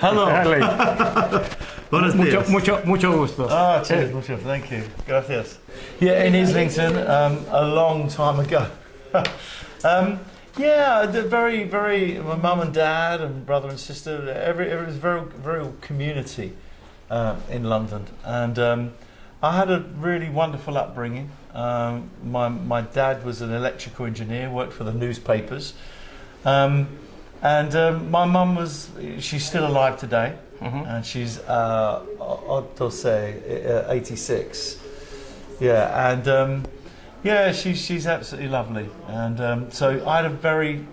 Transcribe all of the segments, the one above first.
Hello. Buenos dias. Mucho gusto. Ah, cheers, mucho. Thank you. Gracias. Yeah, in Islington, a long time ago. Yeah, very. My mum and dad and brother and sister. It was very community in London, and I had a really wonderful upbringing. My dad was an electrical engineer, worked for the newspapers, and my mum she's still alive today, and she's 86. Yeah, and yeah, she's absolutely lovely, and so I had a very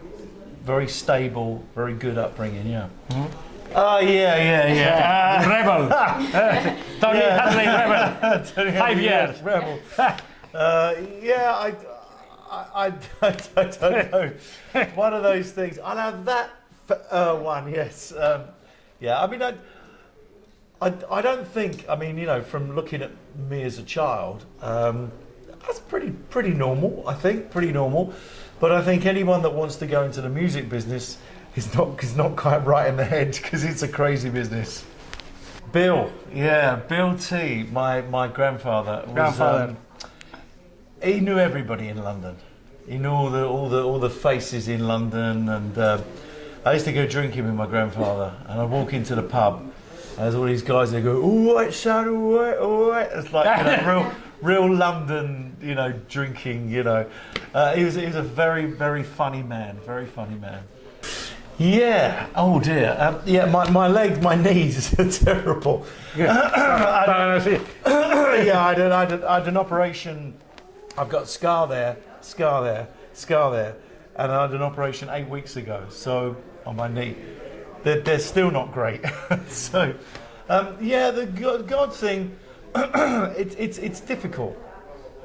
stable, very good upbringing. Yeah. Oh yeah. Rebel. Tony Hadley, rebel. 5 years. Rebel. Yeah, I don't know. One of those things. I'll have that one. Yes. Yeah. I mean, I don't think. I mean, from looking at me as a child, that's pretty normal. I think pretty normal. But I think anyone that wants to go into the music business is not quite right in the head, because it's a crazy business. Bill T. My grandfather was. He knew everybody in London. He knew all the faces in London, and I used to go drinking with my grandfather, and I'd walk into the pub, and there's all these guys that go, "All right, son, all right." It's like real London, drinking. He was a very funny man, Yeah. Oh dear. Yeah. My knees are terrible. Yeah. I had an operation. I've got scar there, and I had an operation 8 weeks ago. So on my knee, they're still not great. So yeah, the God thing, it's difficult.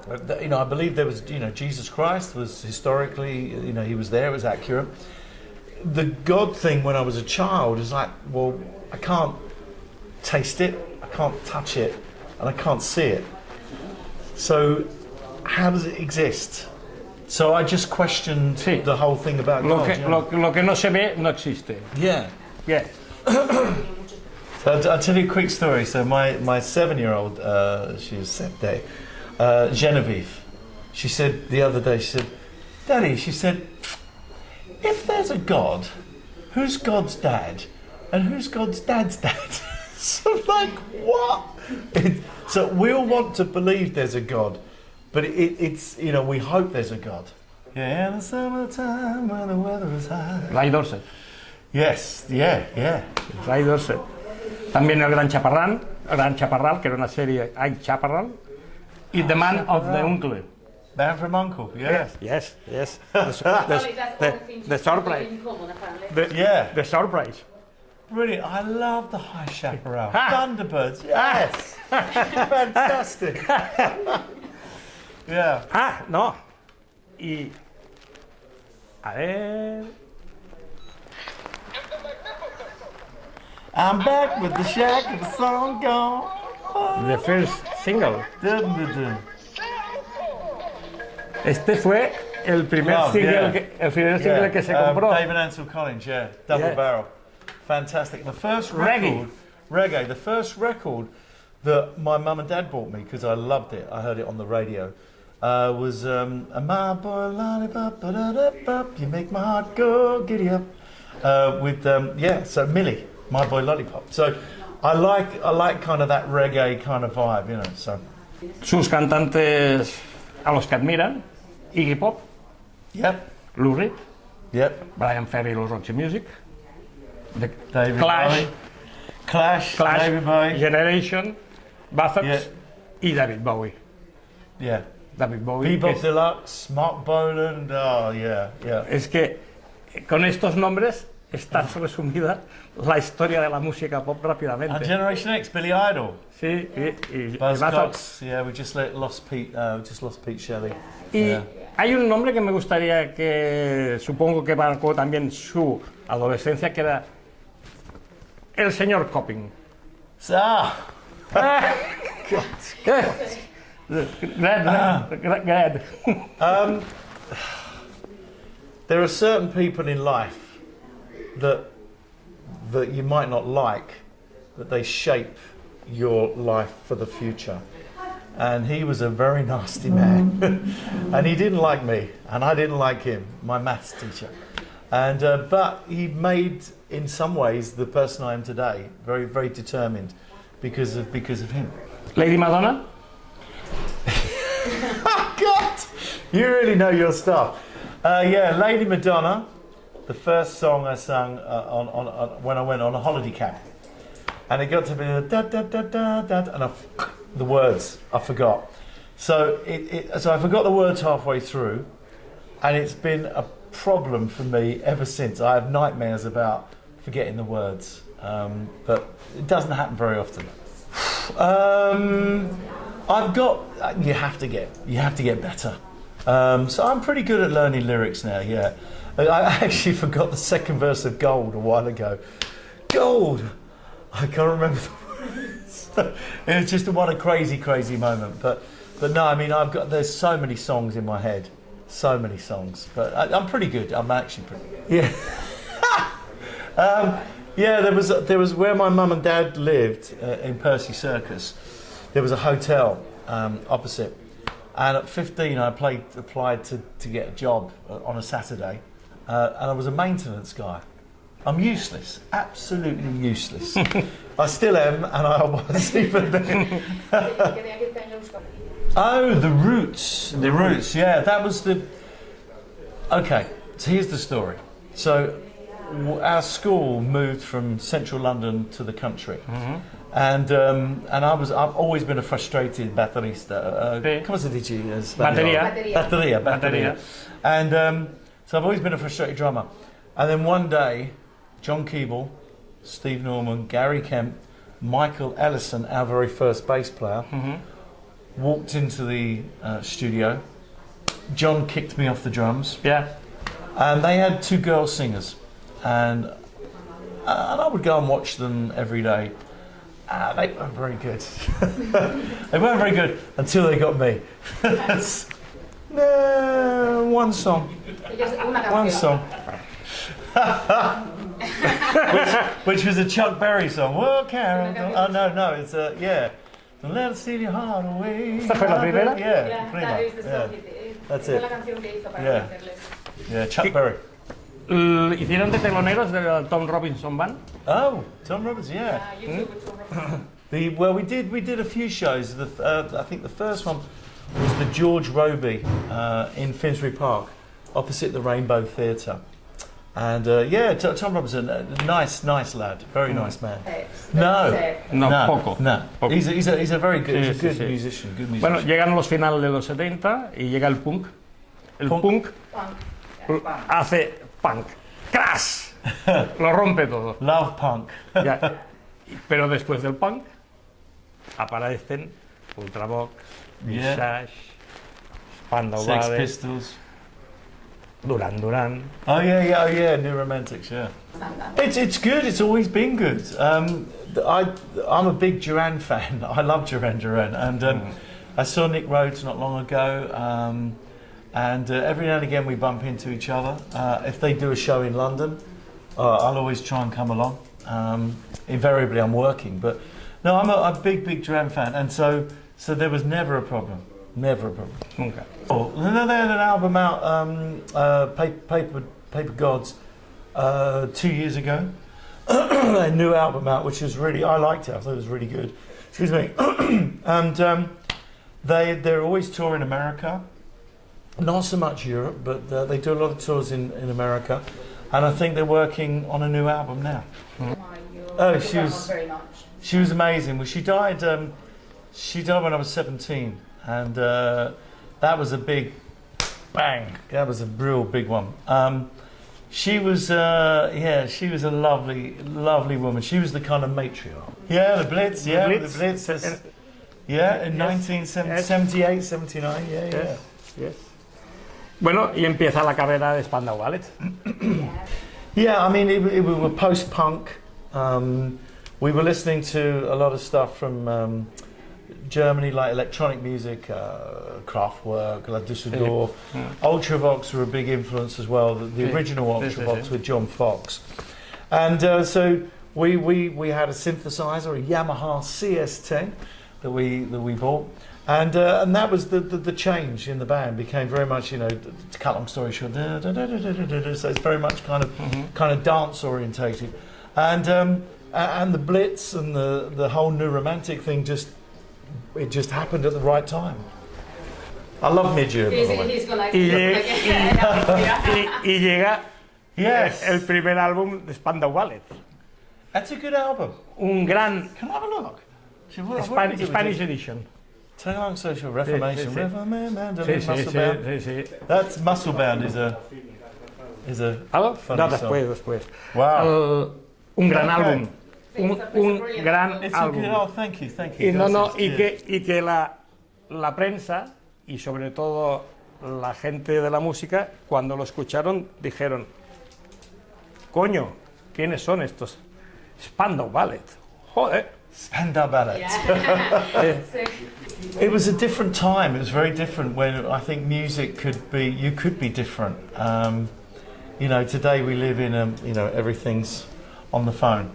I believe there was, Jesus Christ was historically, he was there. It was accurate. The God thing when I was a child is like, well, I can't taste it, I can't touch it, and I can't see it. So how does it exist? So I just questioned the whole thing about God. Lo que no se ve no existe. Yeah. Yeah. So I'll tell you a quick story. So my 7-year-old, she was said day, Genevieve, she said the other day, she said, "Daddy," she said, "if there's a God, who's God's dad? And who's God's dad's dad?" So I'm like, what? So we all want to believe there's a God, but it's we hope there's a God. Yeah, in the summertime when the weather is high. Ray Dorset. Yes, yeah. Ray Dorset. También el Gran Chaparral, que era una serie, Ay Chaparral, y The Man of the Uncle. Man from Uncle, yeah. Yes. The surprise. The surprise. Brilliant. I love the High Chaparral. Thunderbirds, yes. Fantastic. Yeah. No. Y a ver. I'm back with the shack of the song gone. The first single. Este fue el primer single que se compró. David Ansel Collins, double barrel. Fantastic. The first record, reggae, the first record that my mum and dad bought me, because I loved it, I heard it on the radio, was My Boy Lollipop, ba-da-da-bop, you make my heart go giddy up, with, so Millie, My Boy Lollipop. So I like kind of that reggae kind of vibe, so. Sus cantantes a los que admiran, Iggy Pop, Yep. Lou Reed, Yep. Brian Ferry, los Roxy Music, The David Clash, David Bowie, Generation, Buzzards y David Bowie. Yeah. David Bowie. Bebop Deluxe, Mark Boland, Es que con estos nombres está resumida la historia de la música pop rápidamente. And Generation X, Billy Idol. Sí, y Buzzcocks, we just lost Pete Shelley. Y hay un nombre que me gustaría que supongo que marcó también su adolescencia, que era el señor Copping. There are certain people in life that that you might not like, but they shape your life for the future. And he was a very nasty man. And he didn't like me, and I didn't like him, my maths teacher. And but he made, in some ways, the person I am today, very, very determined because of him. Lady Madonna? Oh, God! You really know your stuff. Yeah, Lady Madonna, the first song I sang on when I went on a holiday camp. And it got to be da da da da da, and the words I forgot. So so I forgot the words halfway through, and it's been a problem for me ever since. I have nightmares about forgetting the words, but it doesn't happen very often. I've got. You have to get better. So I'm pretty good at learning lyrics now. Yeah, I actually forgot the second verse of Gold a while ago. Gold. I can't remember the words. It was just a crazy moment. But no, I mean there's so many songs in my head, so many songs. But I'm pretty good. I'm actually pretty good. Yeah. Yeah. There was where my mum and dad lived in Percy Circus. There was a hotel opposite, and at 15 I applied to get a job on a Saturday, and I was a maintenance guy. I'm useless, absolutely useless. I still am, and I was even then. Oh, the Roots. The Roots, yeah. That was the... Okay, so here's the story. So our school moved from central London to the country. Mm-hmm. And I've always been a frustrated baterista. ¿Cómo se dice en español? Batería. And so I've always been a frustrated drummer. And then one day, John Keeble, Steve Norman, Gary Kemp, Michael Ellison, our very first bass player, walked into the studio. John kicked me off the drums. Yeah. And they had two girl singers. And I would go and watch them every day. They weren't very good. They weren't very good until they got me. No, one song. One song. which was a Chuck Berry song. Well, Carol, oh no, it's yeah. Don't let us steal your heart away. ¿Esta fue la primera? Yeah, prima. Yeah. That's it. Yeah, Chuck Berry. ¿Hicieron de teloneros del Tom Robinson Band? Oh, Tom Robinson, yeah. Well, we did a few shows. I think the first one was the George Roby in Finsbury Park, opposite the Rainbow Theatre. And yeah, Tom Robinson, nice lad, very nice man. No. He's a very good, musician. Bueno, llegan los finales de los 70 y llega el punk. El punk hace punk. ¡Crash! Lo rompe todo. Love punk. Ya. Pero después del punk aparecen Ultravox, Visage, Spandau Sex Ballet, Pistols. Duran. Oh yeah, New Romantics, yeah. It's good. It's always been good. I'm a big Duran fan. I love Duran, and I saw Nick Rhodes not long ago, and every now and again we bump into each other. If they do a show in London, I'll always try and come along. Invariably, I'm working, but no, I'm a big Duran fan, and so there was never a problem. Never a problem. Okay. Oh, they had an album out, Paper Gods, 2 years ago. A new album out, which was really, I liked it. I thought it was really good. Excuse me. And they're always touring America, not so much Europe, but they do a lot of tours in America. And I think they're working on a new album now. Oh, she was amazing. Well, she died when I was 17. And that was a big bang. That was a real big one. She was a lovely woman. She was the kind of matriarch. Yeah, the Blitz. Yeah, the Blitz. Yeah, in 1978, 79. Yeah. Yes. Bueno, y empieza la carrera de Spandau Ballet. Yeah, I mean, we were post-punk. We were listening to a lot of stuff from Germany, like electronic music, Kraftwerk, La Düsseldorf. Ultravox were a big influence as well, the original Ultravox with John Fox. And so we had a synthesizer, a Yamaha CS10 that we bought. And that was the change in the band. Became very much, you know, to cut long story short, so it's very much kind of dance orientated, and the Blitz and the whole new romantic thing just happened at the right time. I love Midge. Y llega Yes, el primer álbum de Spandau Ballet. that's a good album. Un gran Can I have a look? Spanish edition. Taiwan Social Reformation. Sí, sí. Muscle Bound. Sí. That's Muscle Bound is a ¿Algo? funny No, song. después. Wow. Un gran Okay. álbum. Un gran It's a good, álbum. oh, thank you. Y, Gracias. que la prensa y sobre todo la gente de la música, cuando lo escucharon, dijeron: coño, ¿quiénes son estos? Spandau Ballet. Joder. Spandau Ballet. It was a different time. It was very different when I think music could be different. You know, today we live in everything's on the phone.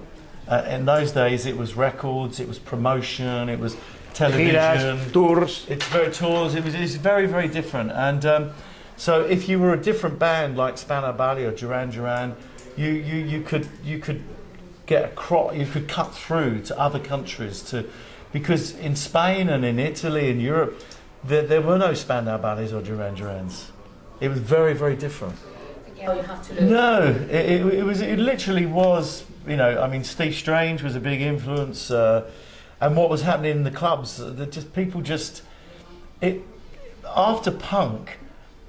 In those days, it was records, it was promotion, it was television, Giras, tours. It's very, very different. And so, if you were a different band like Spandau Ballet or Duran Duran, you could you could cut through to other countries because in Spain and in Italy and Europe, there were no Spandau Ballets or Duran Durans. It was very, very different. You have to look. No, it literally was. You know, I mean, Steve Strange was a big influence, and what was happening in the clubs, after punk,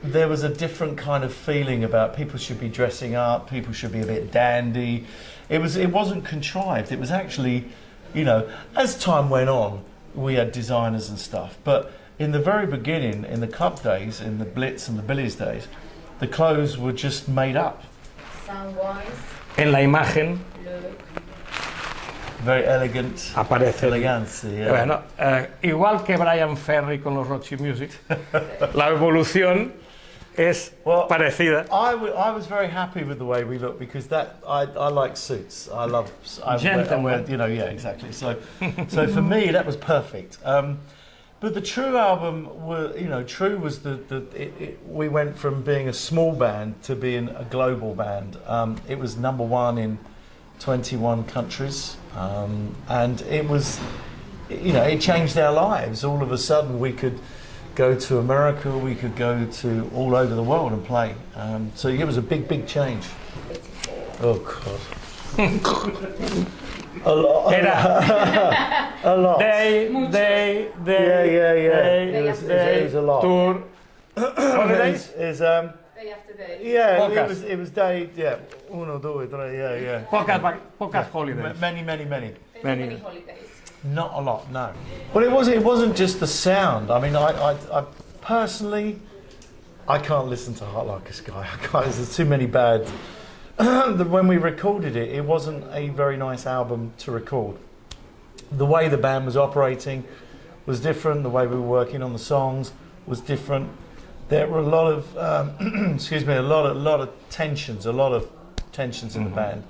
there was a different kind of feeling about people should be dressing up, people should be a bit dandy. It wasn't contrived. It was actually, you know, as time went on, we had designers and stuff, but in the very beginning, in the club days, in the Blitz and the Billies days, the clothes were just made up. Sound-wise, En la imagen look. Very elegant. aparece. Elegancia, yeah. Bueno, igual que Brian Ferry con los Roxy Music, la evolución es Well, parecida. I was very happy with the way we look because I like suits. I Gentleman. wear, you know, yeah, exactly. So for me that was perfect. But the True album was, you know, True was we went from being a small band to being a global band. It was #1 in 21 countries, and it was, you know, it changed our lives. All of a sudden we could go to America, we could go to all over the world and play. So it was a big change. Oh God. A lot. A lot. Day, Yeah. It was a lot. tour. Holidays? Day after day. Yeah, Pocas. it was day, yeah. 1, 2, 3, yeah. Pocas holidays. Many. Many holidays. Not a lot, no. But it wasn't just the sound. I mean, I personally, I can't listen to Heart Like a Sky. I can't. There's too many bad. When we recorded it, it wasn't a very nice album to record. The way the band was operating was different. The way we were working on the songs was different. There were a lot of, a lot of tensions in the band,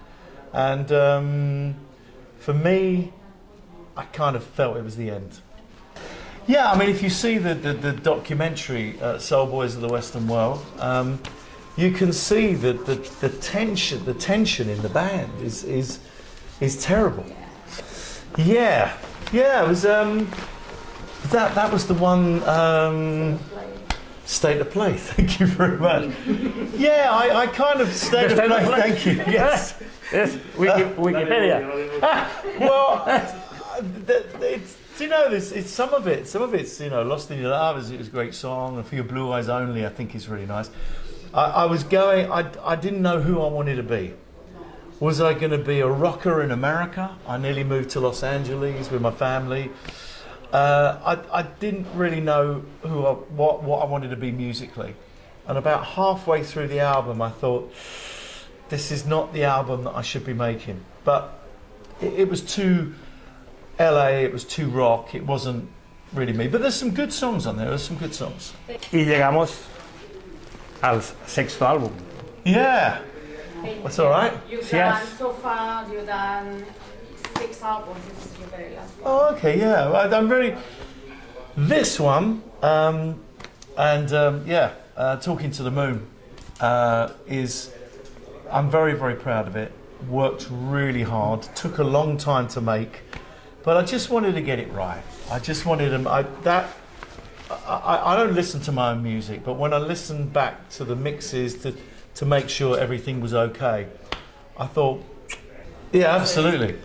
and for me, I kind of felt it was the end. Yeah, I mean, if you see the documentary Soul Boys of the Western World, you can see that the tension in the band is terrible. Yeah, it was that was the one. State of Play. Thank you very much. Yeah, I kind of State of Play. Thank you. Yes. Yes, Wikipedia. Well, it's, you know, it's some of it's Lost in Your Love is a great song, and For Your Blue Eyes Only I think is really nice. I didn't know who I wanted to be. Was I going to be a rocker in America? I nearly moved to Los Angeles with my family. I didn't really know what I wanted to be musically, and about halfway through the album I thought, this is not the album that I should be making. But it was too LA, it was too rock, it wasn't really me. But there's some good songs on there, there's some good songs. Y llegamos al sexto álbum. Yeah. That's all right. You've Yes. done so far, you've done 6 albums, this is your very last one. Oh, okay, yeah. I'm very. This one, Talking to the Moon, is. I'm very, very proud of it. Worked really hard. Took a long time to make, but I just wanted to get it right. I just wanted I don't listen to my own music, but when I listened back to the mixes to make sure everything was okay, I thought, yeah, absolutely,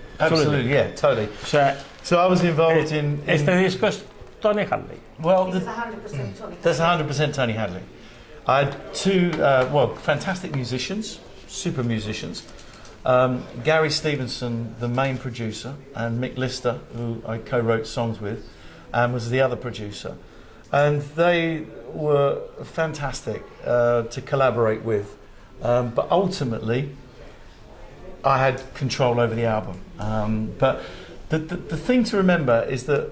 yeah, totally. O sea, So I was involved in este disco es Tony Hadley. well, This is 100% Tony. that's 100% Tony Hadley. I had two, fantastic musicians, super musicians. Gary Stevenson, the main producer, and Mick Lister, who I co-wrote songs with, was the other producer. And they were fantastic to collaborate with. But ultimately, I had control over the album. But the thing to remember is that,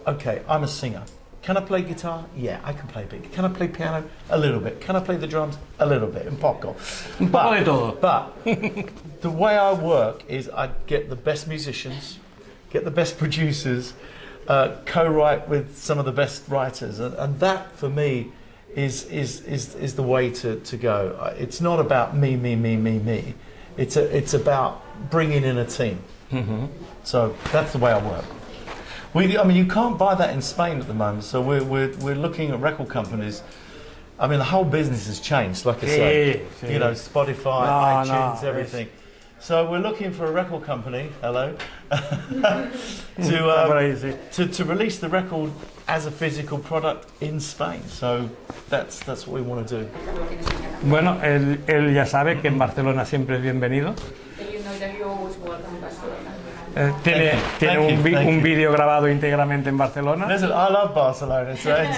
okay, I'm a singer. Can I play guitar? Yeah, I can play a bit. Can I play piano? A little bit. Can I play the drums? A little bit. Un poco. Un poco de todo. But the way I work is I get the best musicians, get the best producers, co-write with some of the best writers, and that for me is the way to go. It's not about me. It's about bringing in a team. Mm-hmm. So that's the way I work. You can't buy that in Spain at the moment. So we're looking at record companies. I mean, the whole business has changed. Like I say, Sí. you know, Spotify, iTunes, everything. So we're looking for a record company. Hello. to release the record as a physical product in Spain. So that's what we want to do. Bueno, él ya sabe que en Barcelona siempre es bienvenido. You know that you always welcome in Barcelona. Tiene un vídeo grabado íntegramente en Barcelona. Listen, I love Barcelona. So I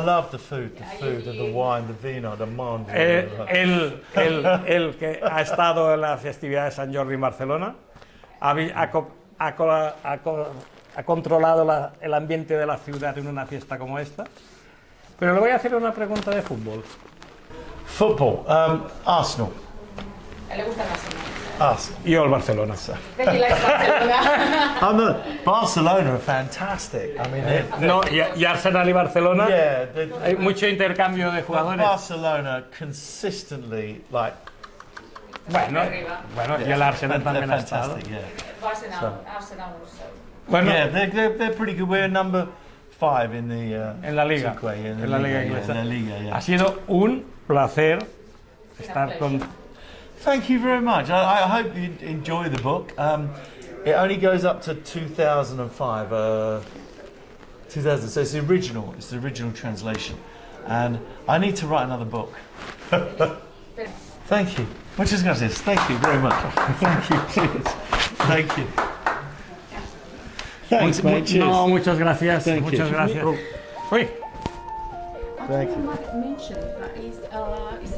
love the food, and the wine, the vino, the monde. Él que ha estado en la festividad de San Jordi en Barcelona, ha controlado el ambiente de la ciudad en una fiesta como esta. Pero le voy a hacer una pregunta de fútbol. Football, Arsenal. A él le gusta Barcelona. Arsenal. Yo el Barcelona. Then he likes Barcelona. Barcelona are fantastic. I mean, No, y Arsenal y Barcelona, yeah, hay mucho intercambio de jugadores. Barcelona consistently Bueno, y el Arsenal they're también ha estado. fantastic. Yeah, Arsenal also. Bueno, yeah, they're pretty good. We're number 5 in the en la liga, in la liga inglesa. in la liga, yeah. Ha sido un placer estar con... Thank you very much. I hope you enjoy the book. It only goes up to 2005. 2000. So it's the original. It's the original translation, and I need to write another book. Thank you. Muchas gracias. Thank you very much. Thank you. Cheers. Thank you. Thanks, mate. Cheers. No, muchas gracias. Thank you. Muchas gracias. Uy. Thank you. Mark mentioned that it's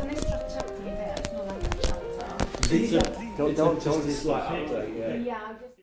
an extra chapter there. It's not like a chapter. Don't just like. Yeah.